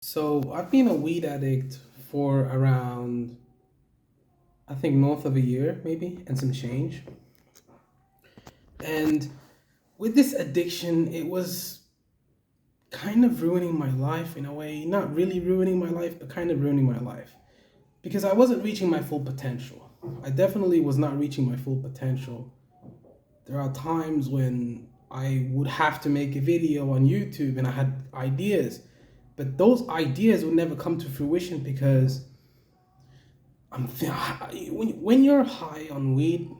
So I've been a weed addict for around, I think, north of a year, maybe, and some change. And with this addiction, it was kind of ruining my life in a way. Not really ruining my life, but kind of ruining my life. Because I wasn't reaching my full potential. I definitely was not reaching my full potential. There are times when I would have to make a video on YouTube and I had ideas, but those ideas would never come to fruition because when you're high on weed,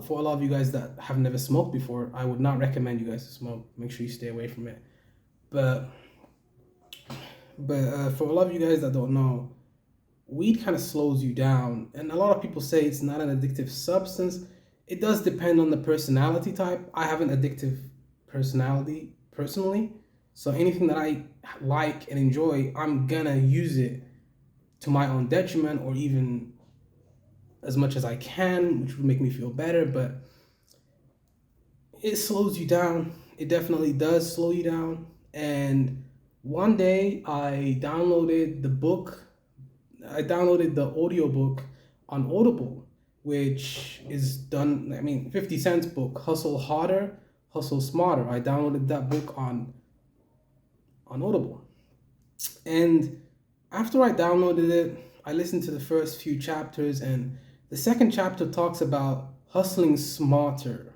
for a lot of you guys that have never smoked before, I would not recommend you guys to smoke. Make sure you stay away from it. But for a lot of you guys that don't know, weed kind of slows you down, and a lot of people say it's not an addictive substance. It does depend on the personality type. I have an addictive personality personally, so anything that I like and enjoy, I'm gonna use it to my own detriment or even as much as I can, which would make me feel better, but it slows you down. It definitely does slow you down. And one day I downloaded the audiobook on Audible, which is done, 50 Cent's book, Hustle Harder, Hustle Smarter. I downloaded that book on Audible. And after I downloaded it, I listened to the first few chapters, and the second chapter talks about hustling smarter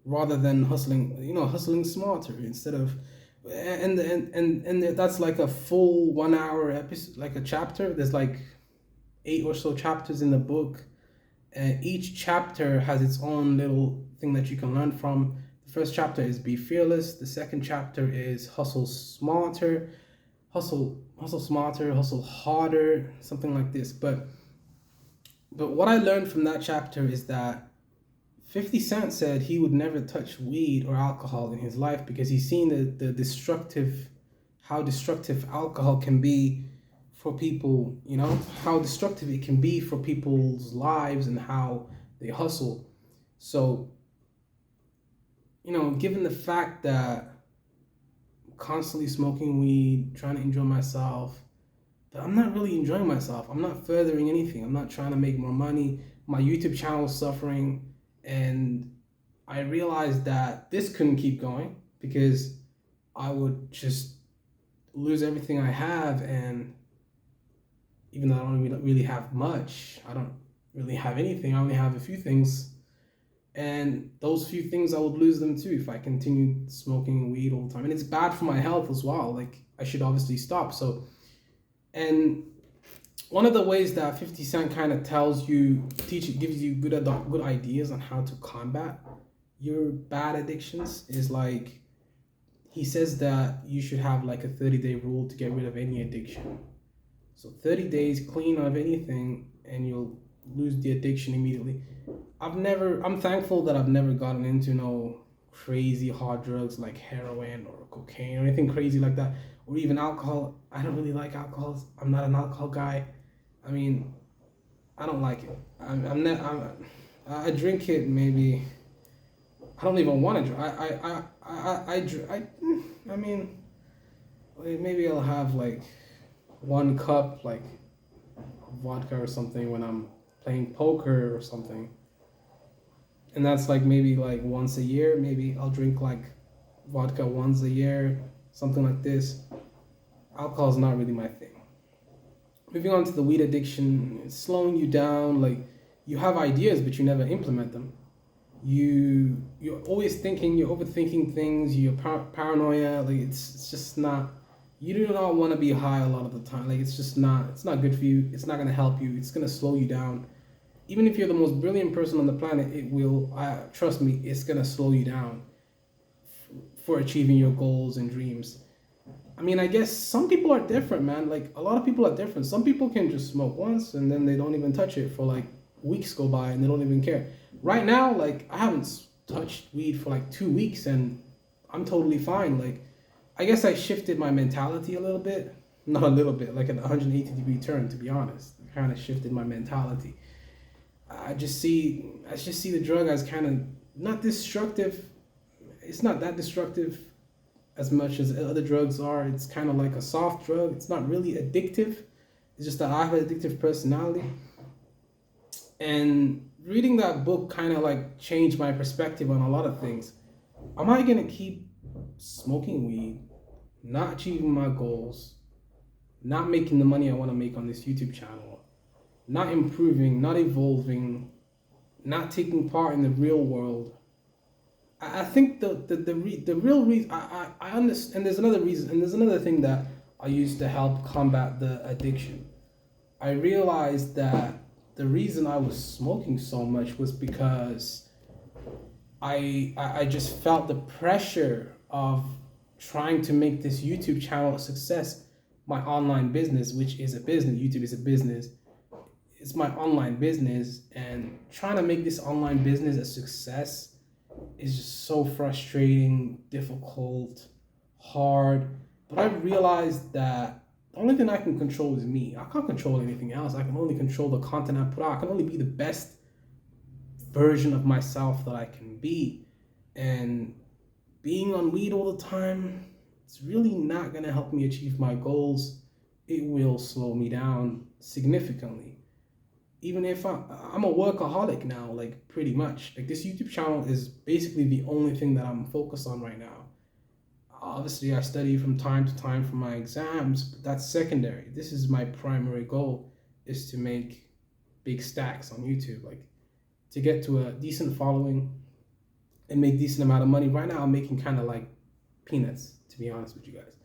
rather than hustling smarter instead of and that's like a full 1 hour episode, like a chapter. There's like eight or so chapters in the book, and each chapter has its own little thing that you can learn from. The first chapter is be fearless. The second chapter is hustle smarter, hustle harder, something like this. But what I learned from that chapter is that 50 Cent said he would never touch weed or alcohol in his life because he's seen the destructive, how destructive alcohol can be for people, how destructive it can be for people's lives and how they hustle. So, given the fact that I'm constantly smoking weed, trying to enjoy myself, but I'm not really enjoying myself. I'm not furthering anything. I'm not trying to make more money. My YouTube channel is suffering. And I realized that this couldn't keep going because I would just lose everything I have. And even though I don't really have much, I don't really have anything. I only have a few things. And those few things, I would lose them too if I continued smoking weed all the time. And it's bad for my health as well. Like, I should obviously stop. So, and one of the ways that 50 Cent kind of gives you good ideas on how to combat your bad addictions is like, he says that you should have like a 30-day rule to get rid of any addiction. So 30 days clean of anything and you'll lose the addiction immediately. I'm thankful that I've never gotten into no crazy hard drugs like heroin or cocaine or anything crazy like that, or even alcohol. I don't really like alcohol. I'm not an alcohol guy. I mean, I don't like it. I drink it maybe. I don't even want to drink. I mean, maybe I'll have like 1 cup like vodka or something when I'm playing poker or something, and that's like maybe like once a year. Maybe I'll drink like vodka once a year, something like this. Alcohol is not really my thing. Moving on to the weed addiction, it's slowing you down. Like, you have ideas but you never implement them. You're always thinking, you're overthinking things, you're paranoia. Like, it's just not. You do not want to be high a lot of the time. Like, it's not good for you. It's not gonna help you. It's gonna slow you down. Even if you're the most brilliant person on the planet, it will. Trust me, it's gonna slow you down for achieving your goals and dreams. I mean, I guess some people are different, man. Like, a lot of people are different. Some people can just smoke once and then they don't even touch it for like weeks go by and they don't even care. Right now, like, I haven't touched weed for like 2 weeks and I'm totally fine. Like, I guess I shifted my mentality a little bit. Not a little bit, like an 180-degree turn, to be honest. I kind of shifted my mentality. I just see the drug as kind of not destructive. It's not that destructive. as much as other drugs are. It's kind of like a soft drug. It's not really addictive. It's just that I have an addictive personality. And reading that book kind of like changed my perspective on a lot of things. Am I gonna keep smoking weed, not achieving my goals, not making the money I want to make on this YouTube channel, not improving, not evolving, not taking part in the real world? I think the real reason I understand, and there's another reason, and there's another thing that I used to help combat the addiction. I realized that the reason I was smoking so much was because I just felt the pressure of trying to make this YouTube channel a success, my online business, which is a business. YouTube is a business. It's my online business, and trying to make this online business a success is just so frustrating, difficult, hard. But I realized that the only thing I can control is me. I can't control anything else. I can only control the content I put out. I can only be the best version of myself that I can be. And being on weed all the time, it's really not going to help me achieve my goals. It will slow me down significantly. Even if I'm a workaholic now, like pretty much. Like this YouTube channel is basically the only thing that I'm focused on right now. Obviously, I study from time to time for my exams, but that's secondary. This is my primary goal, is to make big stacks on YouTube, like to get to a decent following and make decent amount of money. Right now, I'm making kind of like peanuts, to be honest with you guys.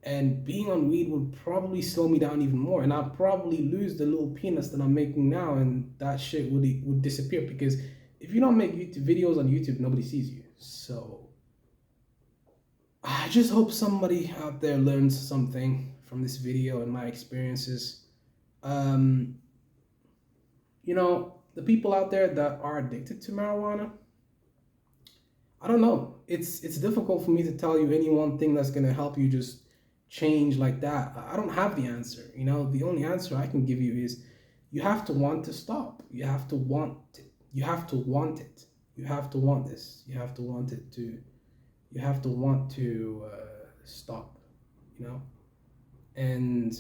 And being on weed would probably slow me down even more, and I'd probably lose the little peanuts that I'm making now, and that shit would disappear. Because if you don't make YouTube videos on YouTube, nobody sees you. So I just hope somebody out there learns something from this video and my experiences. Um, the people out there that are addicted to marijuana, I don't know. It's difficult for me to tell you any one thing that's gonna help you just change like that. I don't have the answer. The only answer I can give you is you have to want to stop. You have to want it. You have to want it. You have to want this. You have to want it to. You have to want to stop. And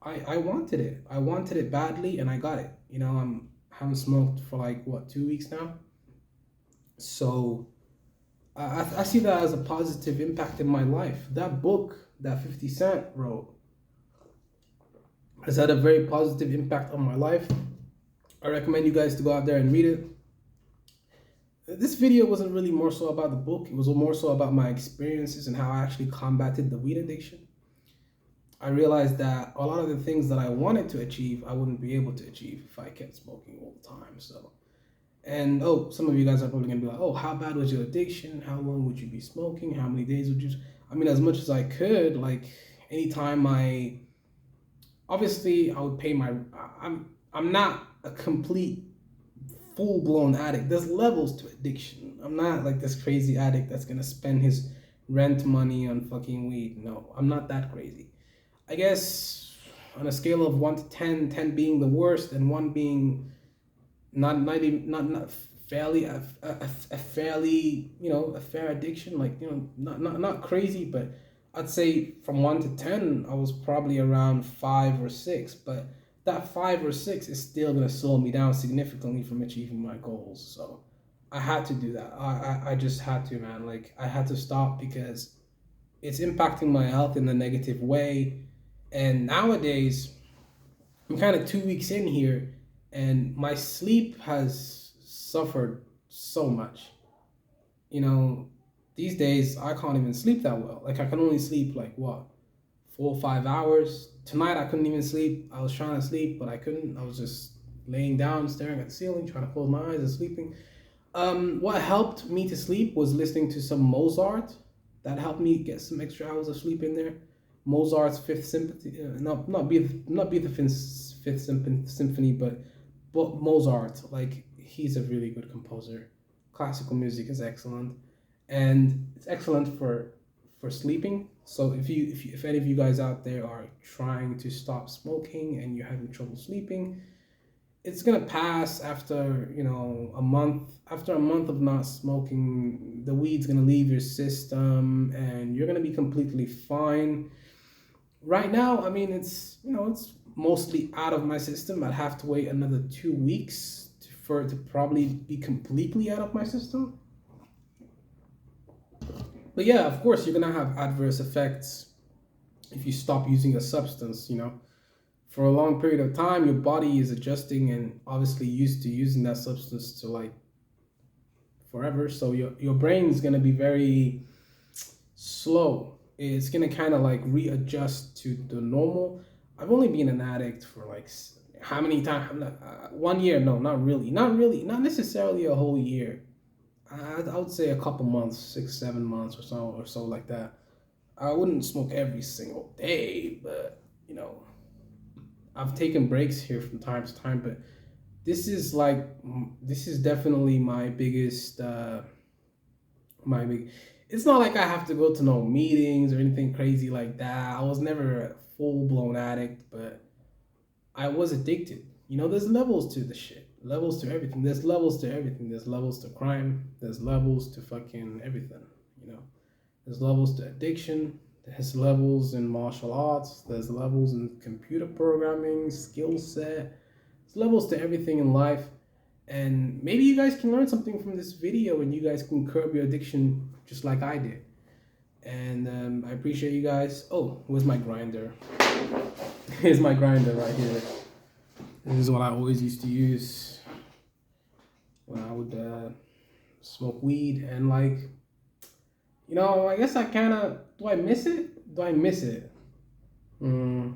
I wanted it. I wanted it badly, and I got it. Haven't smoked for like what, 2 weeks now. So I see that as a positive impact in my life. That book that 50 Cent wrote has had a very positive impact on my life. I recommend you guys to go out there and read it. This video wasn't really more so about the book. It was more so about my experiences and how I actually combated the weed addiction. I realized that a lot of the things that I wanted to achieve, I wouldn't be able to achieve if I kept smoking all the time. And some of you guys are probably gonna be like, oh, how bad was your addiction? How long would you be smoking? How many days would you? I mean, as much as I could. Like anytime obviously I would pay my. I'm not a complete full-blown addict. There's levels to addiction. I'm not like this crazy addict that's gonna spend his rent money on fucking weed. No, I'm not that crazy. I guess on a scale of 1 to 10, 10 being the worst and 1 being not fairly a fairly a fair addiction, like not crazy, but I'd say from 1 to 10 I was probably around 5 or 6, but that 5 or 6 is still gonna slow me down significantly from achieving my goals. So I had to do that. I just had to, man. Like I had to stop because it's impacting my health in a negative way. And nowadays I'm kind of 2 weeks in here, and my sleep has suffered so much. These days I can't even sleep that well. Like I can only sleep like what, 4 or 5 hours. Tonight I couldn't even sleep. I was trying to sleep, but I couldn't. I was just laying down, staring at the ceiling, trying to close my eyes and sleeping. What helped me to sleep was listening to some Mozart. That helped me get some extra hours of sleep in there. Mozart's Fifth Symphony, not Beethoven's Fifth Symphony, but Mozart. Like he's a really good composer. Classical music is excellent, and it's excellent for sleeping. So if any of you guys out there are trying to stop smoking and you're having trouble sleeping, it's gonna pass after, you know, a month. After a month of not smoking, the weed's gonna leave your system and you're gonna be completely fine. Right now, I mean, it's, you know, it's mostly out of my system. I'd have to wait another 2 weeks for it to probably be completely out of my system. But yeah, of course, you're gonna have adverse effects if you stop using a substance, you know. For a long period of time, your body is adjusting and obviously used to using that substance to like forever. So your brain is gonna be very slow. It's gonna kind of like readjust to the normal. I've only been an addict for like how many times? 1 year? No, not really. Not really. Not necessarily a whole year. I would say a couple months, 6, 7 months or so like that. I wouldn't smoke every single day, but you know, I've taken breaks here from time to time. But this is like, this is definitely my biggest my big. It's not like I have to go to no meetings or anything crazy like that. I was never a full blown addict, but I was addicted. You know, there's levels to the shit, levels to everything. There's levels to everything. There's levels to crime. There's levels to fucking everything. You know, there's levels to addiction. There's levels in martial arts. There's levels in computer programming, skill set. There's levels to everything in life. And maybe you guys can learn something from this video and you guys can curb your addiction just like I did. And I appreciate you guys. Oh, where's my grinder? Here's my grinder right here. This is what I always used to use when I would smoke weed. And like, you know, I guess I kind of, do I miss it? Do I miss it? Not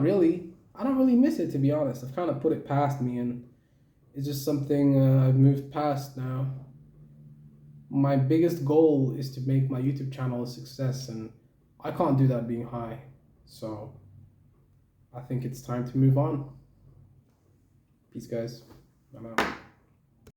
really. I don't really miss it, to be honest. I've kind of put it past me and it's just something I've moved past now. My biggest goal is to make my YouTube channel a success, and I can't do that being high. So I think it's time to move on. Peace, guys. I'm out.